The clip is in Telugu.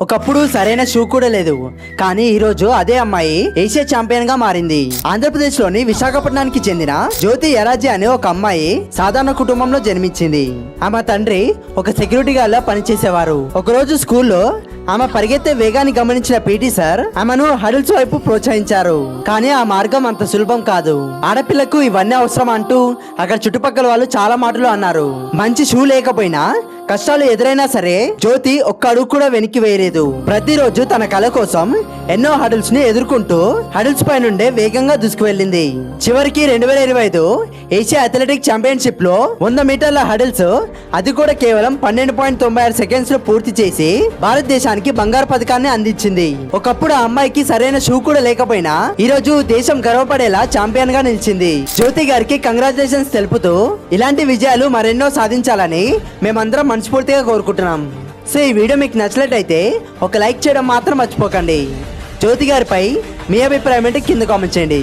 ఒకప్పుడు సరైన షూ కూడా లేదు, కానీ ఈ రోజు అదే అమ్మాయి ఏషియా ఛాంపియన్ గా మారింది. ఆంధ్రప్రదేశ్ లోని విశాఖపట్నానికి చెందిన జ్యోతి ఎరాజీ అనే ఒక అమ్మాయి సాధారణ కుటుంబంలో జన్మించింది. ఆమె తండ్రి ఒక సెక్యూరిటీ గార్డ్ లా పనిచేసేవారు. ఒకరోజు స్కూల్లో ఆమె పరిగెత్తే వేగాన్ని గమనించిన పీటీ సార్ ఆమెను హడిల్స్ వైపు ప్రోత్సహించారు. కానీ ఆ మార్గం అంత సులభం కాదు. ఆడపిల్లకు ఇవన్నీ అవసరం అంటూ అక్కడ చుట్టుపక్కల వాళ్ళు చాలా మాటలు అన్నారు. మంచి షూ లేకపోయినా కష్టాలు ఎదురైనా సరే జ్యోతి ఒక్క అడుగు కూడా వెనక్కి వేయలేదు. ప్రతిరోజు తన కళ కోసం ఎన్నో హడిల్స్ ని ఎదుర్కొంటూ హడిల్స్ పై నుండే వేగంగా దూసుకు వెళ్ళింది. చివరికి 2025 ఏషియా అథ్లెటిక్ ఛాంపియన్షిప్ లో 100 మీటర్ల హడిల్స్ అది కూడా కేవలం 12.96 సెకండ్స్ లో పూర్తి చేసి భారతదేశానికి బంగారు పథకాన్ని అందించింది. ఒకప్పుడు ఆ అమ్మాయికి సరైన షూ కూడా లేకపోయినా ఈ రోజు దేశం గర్వపడేలా ఛాంపియన్ గా నిలిచింది. జ్యోతి గారికి కంగ్రాచులేషన్స్ తెలుపుతూ ఇలాంటి విజయాలు మరెన్నో సాధించాలని మేమందరం మనస్ఫూర్తిగా కోరుకుంటున్నాం. సో ఈ వీడియో మీకు నచ్చినట్లయితే ఒక లైక్ చేయడం మాత్రం మర్చిపోకండి. జ్యోతి గారిపై మీ అభిప్రాయం ఏంటి కింద కామెంట్ చేయండి.